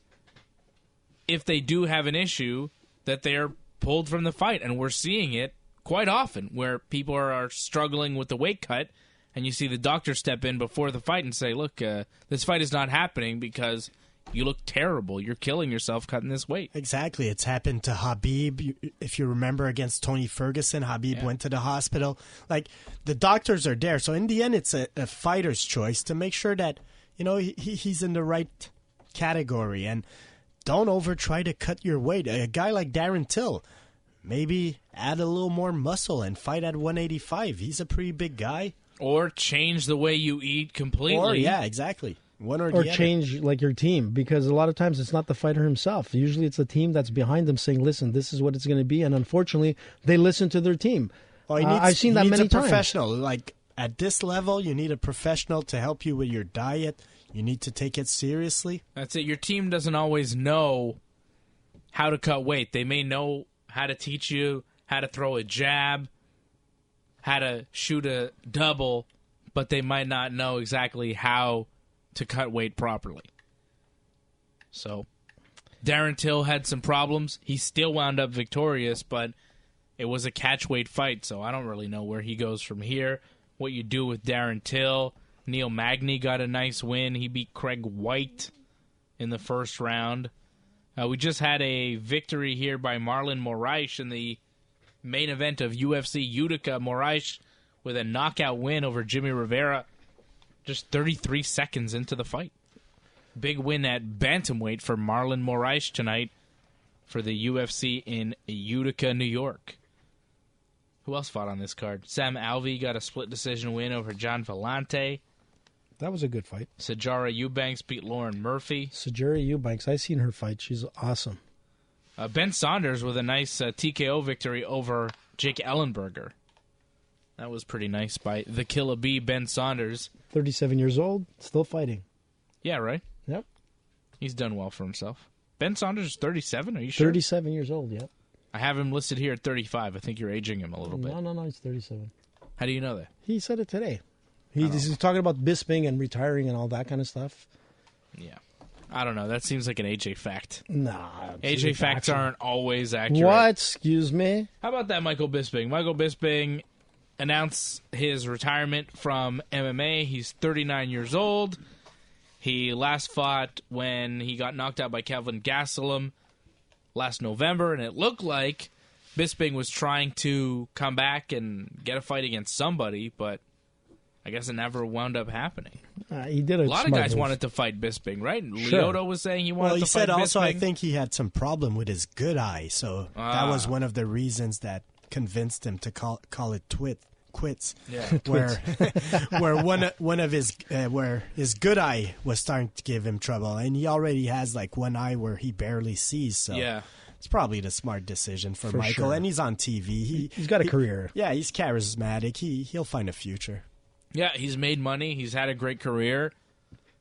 if they do have an issue, that they are pulled from the fight, and we're seeing it quite often where people are struggling with the weight cut, and you see the doctor step in before the fight and say, look, this fight is not happening because you look terrible. You're killing yourself cutting this weight. Exactly. It's happened to Khabib. If you remember, against Tony Ferguson, Khabib went to the hospital. Like, the doctors are there. So in the end, it's a fighter's choice to make sure that, he's in the right category. And don't try to cut your weight. A guy like Darren Till, maybe add a little more muscle and fight at 185. He's a pretty big guy. Or change the way you eat completely. Or, yeah, exactly. Or change like your team, because a lot of times it's not the fighter himself. Usually it's the team that's behind them saying, listen, this is what it's going to be. And unfortunately, they listen to their team. I've seen that many times. Professional. Like, at this level, you need a professional to help you with your diet. You need to take it seriously. That's it. Your team doesn't always know how to cut weight. They may know how to teach you how to throw a jab, how to shoot a double, but they might not know exactly how to cut weight properly. So, Darren Till had some problems. He still wound up victorious, but it was a catch weight fight, so I don't really know where he goes from here. What you do with Darren Till. Neil Magny got a nice win. He beat Craig White in the first round. We just had a victory here by Marlon Moraes in the main event of UFC Utica. Moraes with a knockout win over Jimmy Rivera just 33 seconds into the fight. Big win at bantamweight for Marlon Moraes tonight for the UFC in Utica, New York. Who else fought on this card? Sam Alvey got a split decision win over John Vellante. That was a good fight. Sijara Eubanks beat Lauren Murphy. Sijara Eubanks, I've seen her fight. She's awesome. Ben Saunders with a nice TKO victory over Jake Ellenberger. That was pretty nice by the Killer Bee, Ben Saunders. 37 years old, still fighting. Yeah, right? Yep. He's done well for himself. Ben Saunders is 37, are you sure? 37 years old, yep. I have him listed here at 35. I think you're aging him a little bit. No, he's 37. How do you know that? He said it today. He's talking about Bisping and retiring and all that kind of stuff. Yeah. I don't know. That seems like an AJ fact. Nah. AJ facts aren't always accurate. What? Excuse me? How about that, Michael Bisping? Michael Bisping announced his retirement from MMA. He's 39 years old. He last fought when he got knocked out by Kelvin Gastelum last November, and it looked like Bisping was trying to come back and get a fight against somebody, but I guess it never wound up happening. He did a lot of guys wanted to fight Bisping, right? Sure. Lyoto was saying he wanted to fight Bisping. Well, he said also, I think he had some problem with his good eye, so that was one of the reasons that convinced him to call it quits. Yeah. Where one of his where his good eye was starting to give him trouble, and he already has like one eye where he barely sees. So yeah. It's probably the smart decision for Michael, sure. And he's on TV. He's got a career. Yeah, he's charismatic. He'll find a future. Yeah, he's made money. He's had a great career.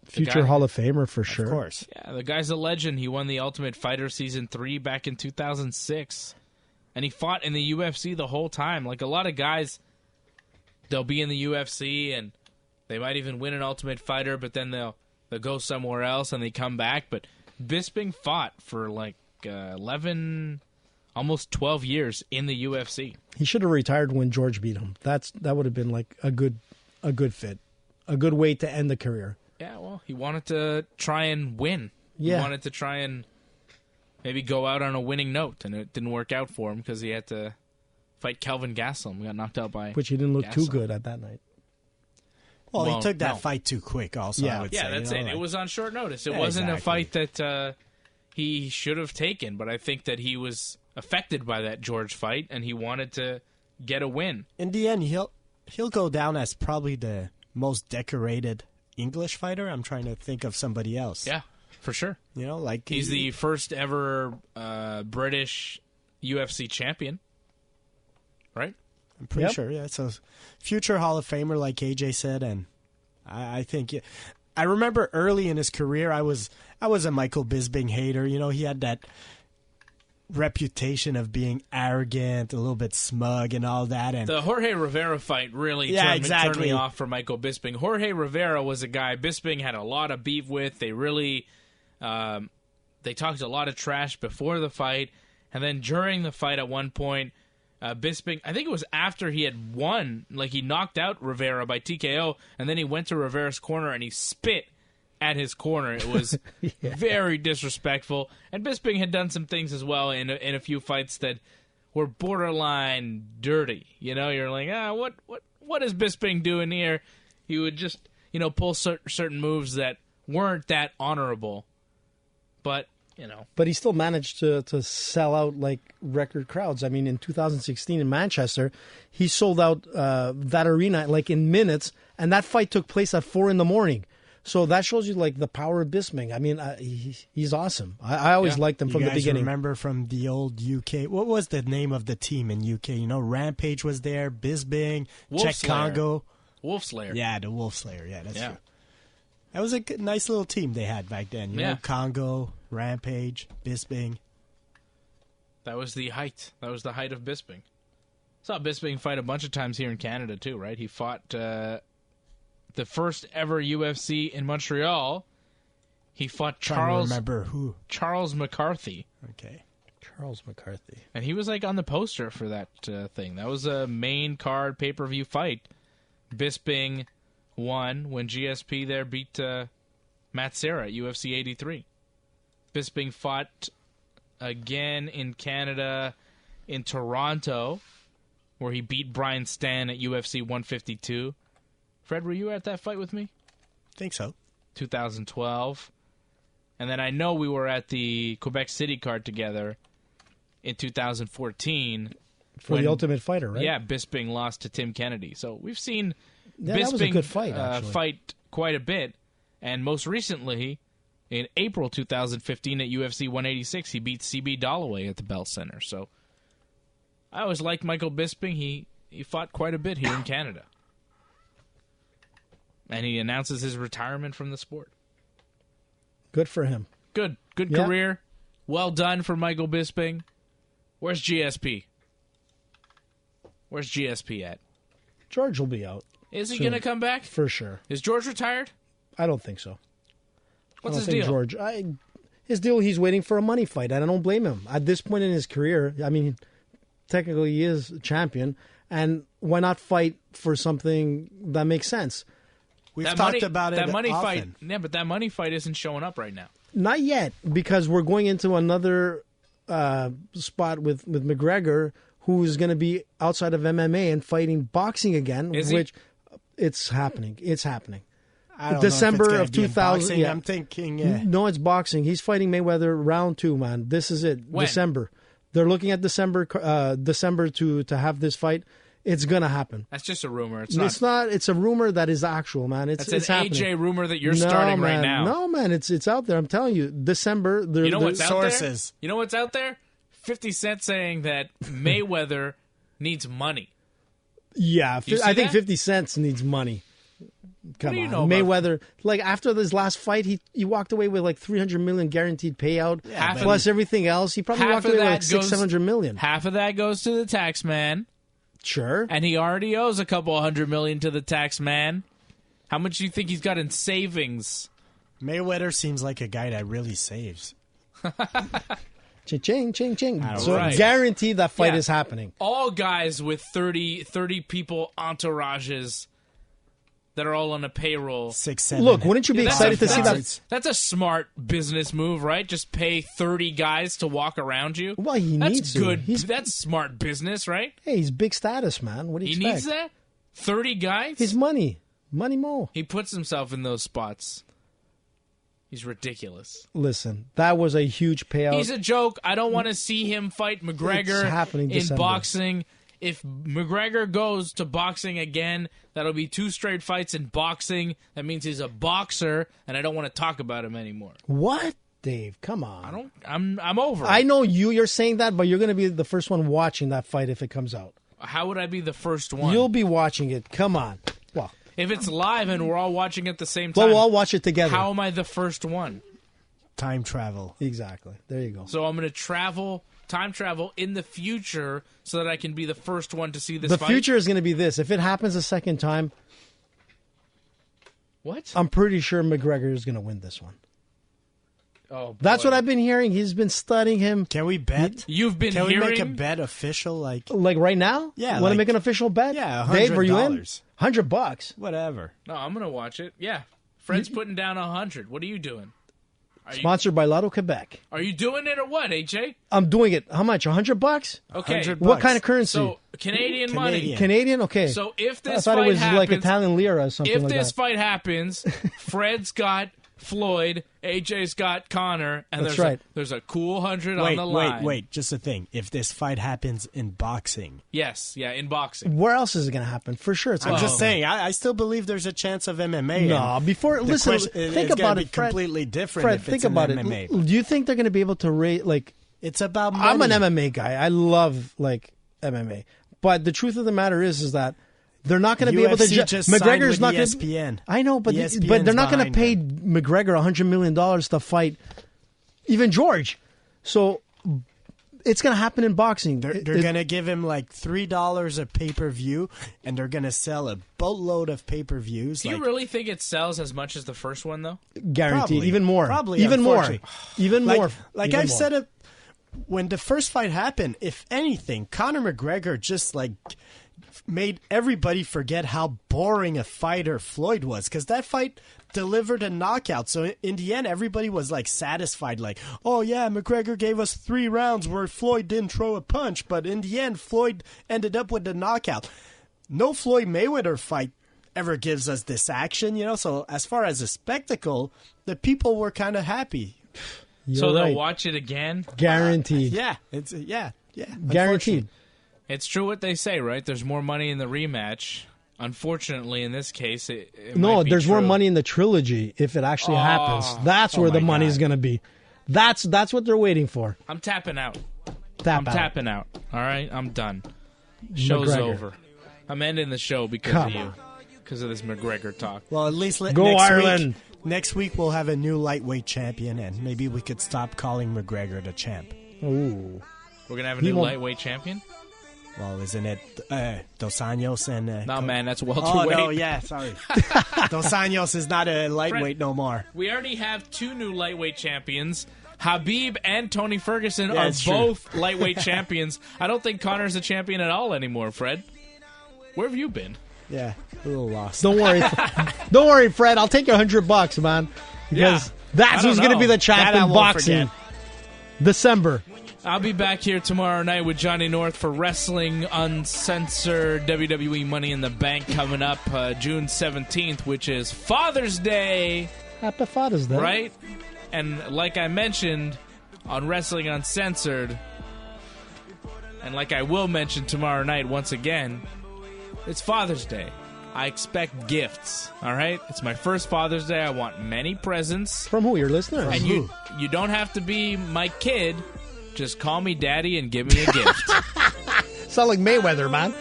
Future Hall of Famer for sure. Of course. Yeah, the guy's a legend. He won the Ultimate Fighter Season 3 back in 2006. And he fought in the UFC the whole time. Like a lot of guys, they'll be in the UFC and they might even win an Ultimate Fighter, but then they'll go somewhere else and they come back. But Bisping fought for like 11, almost 12 years in the UFC. He should have retired when George beat him. That would have been like a good fit, a good way to end the career. Yeah, well, he wanted to try and win. Yeah. He wanted to try and maybe go out on a winning note, and it didn't work out for him because he had to fight Kelvin Gastelum. He got knocked out by Which he didn't look Gastelum. too good at that night. Well, he took that fight too quick also, I would say. Yeah, that's it. Like, It was on short notice. It wasn't a fight that he should have taken, but I think that he was affected by that George fight, and he wanted to get a win. In the end, he'll go down as probably the most decorated English fighter. I'm trying to think of somebody else. Yeah, for sure. You know, like he's the first ever British UFC champion, right? I'm pretty sure. Yeah, so future Hall of Famer, like AJ said, and I think I remember early in his career, I was a Michael Bisping hater. You know, he had that reputation of being arrogant, a little bit smug, and all that. And the Jorge Rivera fight really turned me off for Michael Bisping. Jorge Rivera was a guy Bisping had a lot of beef with. They really they talked a lot of trash before the fight, and then during the fight at one point, Bisping, I think it was after he had won, like he knocked out Rivera by TKO, and then he went to Rivera's corner and he spit at his corner. It was very disrespectful. And Bisping had done some things as well in a few fights that were borderline dirty. You know, you're like, what is Bisping doing here? He would just, pull certain moves that weren't that honorable. But, But he still managed to sell out like record crowds. I mean, in 2016 in Manchester, he sold out that arena like in minutes, and that fight took place at 4 a.m. So that shows you like the power of Bisping. I mean, he's awesome. I always liked him from the beginning. Remember from the old UK? What was the name of the team in UK? Rampage was there. Bisping, Czech Congo, Wolf Slayer. Yeah, the Wolf Slayer. Yeah, that's true. That was a nice little team they had back then. You know, Congo, Rampage, Bisping. That was the height. That was the height of Bisping. Saw Bisping fight a bunch of times here in Canada too, right? He fought the first ever UFC in Montreal. He fought Charles McCarthy. Okay. Charles McCarthy. And he was like on the poster for that thing. That was a main card pay-per-view fight. Bisping won when GSP there beat Matt Serra at UFC 83. Bisping fought again in Canada in Toronto, where he beat Brian Stann at UFC 152. Fred, were you at that fight with me? Think so. 2012. And then I know we were at the Quebec City card together in 2014. For the Ultimate Fighter, right? Yeah, Bisping lost to Tim Kennedy. So we've seen that was a good fight, fight quite a bit. And most recently, in April 2015 at UFC 186, he beat CB Dalloway at the Bell Center. So I always liked Michael Bisping. He fought quite a bit here in Canada. And he announces his retirement from the sport. Good for him. Good career. Well done for Michael Bisping. Where's GSP? Where's GSP at? George will be out. Is he going to come back? For sure. Is George retired? I don't think so. What's his deal? George, his deal, he's waiting for a money fight, and I don't blame him. At this point in his career, I mean, technically he is a champion, and why not fight for something that makes sense? We've talked about it that money often. fight. Yeah, but that money fight isn't showing up right now. Not yet, because we're going into another spot with McGregor, who is going to be outside of MMA and fighting boxing again. It's happening. It's happening. I don't December know if of 2000. Yeah. I'm thinking. No, it's boxing. He's fighting Mayweather round 2, man. This is it. When? December. They're looking at December to have this fight. It's gonna happen. That's just a rumor. It's not. It's a rumor that is actual, man. It's an happening. AJ rumor that you're starting right now. No, man. It's out there. I'm telling you. December. You know what's sources. out there? You know what's out there? 50 Cent saying that Mayweather needs money. Yeah, I think that? 50 Cent needs money. Come do you on, know about- Mayweather. Like after this last fight, he walked away with like $300 million guaranteed payout, Half of plus everything else. He probably half walked of away with that like $600 million. Half of that goes to the tax man. Sure. And he already owes a couple $100 million to the tax man. How much do you think he's got in savings? Mayweather seems like a guy that really saves. Ching, ching, ching. So Right. guaranteed that fight Yeah. is happening. All guys with 30 people entourages that are all on a payroll. 6, 7. Look, wouldn't you be Yeah, excited to see that? That's a smart business move, right? Just pay 30 guys to walk around you. Well, he That's needs to. good. He's- That's smart business, right? Hey, he's big status, man. What do you He expect? needs that? 30 guys? His money. Money mo. He puts himself in those spots. He's ridiculous. Listen, that was a huge payout. He's a joke. I don't want to see him fight McGregor It's happening in December. boxing. If McGregor goes to boxing again, that'll be 2 straight fights in boxing. That means he's a boxer, and I don't want to talk about him anymore. What? Dave, come on. I'm over it. I know you're saying that, but you're going to be the first one watching that fight if it comes out. How would I be the first one? You'll be watching it. Come on. Well, If it's live and we're all watching at the same time, well, we'll all watch it together. how am I the first one? Time travel. Exactly. There you go. So I'm going to time travel in the future so that I can be the first one to see this The fight? future is going to be this. If it happens a second time, What? I'm pretty sure McGregor is going to win this one. Oh, That's boy. what I've been hearing. He's been studying him. Can we bet? You've been Can hearing... we make a bet official? Like right now? Yeah, Want to like- make an official bet? Yeah, Dave, are you in? $100. $100. Whatever. No, I'm going to watch it. Yeah. Fred's putting down 100. What are you doing? Sponsored by Lotto Quebec. Are you doing it or what, AJ? I'm doing it. How much? $100? Okay. $100. What kind of currency? So, Canadian money. Canadian? Okay. So, if I this thought fight it was happens... like Italian lira or something If like this that. fight happens, Fred's got Floyd, AJ's got Connor, and That's right. there's a cool 100 on the line. Wait. Just a thing. If this fight happens in boxing, Yes, yeah, in boxing. Where else is it going to happen? For sure, it's I'm going just saying. I still believe there's a chance of MMA. No, and before the listen, question- think it's about gonna it, be Fred. completely different. Fred, if think it's an about MMA. it. Do you think they're going to be able to rate like? It's about money. I'm an MMA guy. I love like MMA, but the truth of the matter is that they're not going to be able to. UFC just McGregor's signed not with going ESPN. I know, but ESPN's they're not going to behind pay McGregor $100 million to fight even George. So it's going to happen in boxing. They're going to give him like $3 a pay-per-view, and they're going to sell a boatload of pay-per-views. Do you really think it sells as much as the first one, though? guaranteed, Probably. even more, Probably, even more, unfortunately. even more. Like even I've more. said it when the first fight happened. If anything, Conor McGregor just like made everybody forget how boring a fighter Floyd was, because that fight delivered a knockout. So in the end, everybody was like satisfied, like, oh yeah, McGregor gave us 3 rounds where Floyd didn't throw a punch, but in the end, Floyd ended up with the knockout. No Floyd Mayweather fight ever gives us this action, so as far as a spectacle, the people were kind of happy. So right. they'll watch it again? Guaranteed. Yeah, it's Guaranteed. It's true what they say, right? There's more money in the rematch. Unfortunately, in this case, it No, might be there's more true. money in the trilogy if it actually happens. That's Oh where the my money's God. going to be. That's what they're waiting for. I'm tapping out. Tap out. Tapping out. All right? I'm done. Show's McGregor. over. I'm ending the show because Come of you. on. Because of this McGregor talk. Well, at least Go next Ireland. Next week we'll have a new lightweight champion, and maybe we could stop calling McGregor the champ. Ooh. We're going to have a He new won't- lightweight champion? Well, isn't it Dos Anjos and... No, man, that's Oh, welterweight. no, yeah, sorry. Dos Anjos is not a lightweight no more. We already have 2 new lightweight champions. Habib and Tony Ferguson Yeah, are it's true. both lightweight champions. I don't think Connor's a champion at all anymore, Fred. Where have you been? Yeah, a little lost. Don't worry. Don't worry, Fred. I'll take your $100, man. Because Yeah. that's I who's don't going to know. be the champ That I in won't boxing. forget. December. I'll be back here tomorrow night with Johnny North for Wrestling Uncensored WWE Money in the Bank coming up June 17th, which is Father's Day, Happy Father's Day. right? And like I mentioned on Wrestling Uncensored, and like I will mention tomorrow night once again, it's Father's Day. I expect gifts, all right? It's my first Father's Day. I want many presents. From who? Your listeners? And you don't have to be my kid. Just call me daddy and give me a gift. Sound like Mayweather, man.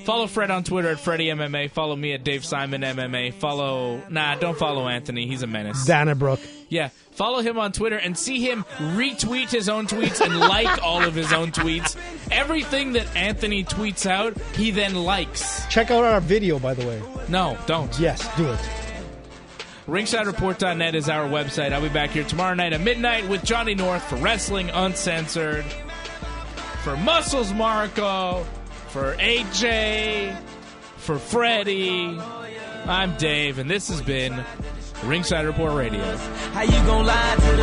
Follow Fred on Twitter at Freddie MMA. Follow me at Dave Simon MMA. Don't follow Anthony. He's a menace. Dannebrook. Yeah. Follow him on Twitter and see him retweet his own tweets and like all of his own tweets. Everything that Anthony tweets out, he then likes. Check out our video, by the way. No, don't. Yes, do it. RingsideReport.net is our website. I'll be back here tomorrow night at midnight with Johnny North for Wrestling Uncensored. For Muscles Marco. For AJ. For Freddie. I'm Dave, and this has been Ringside Report Radio. How you gonna lie to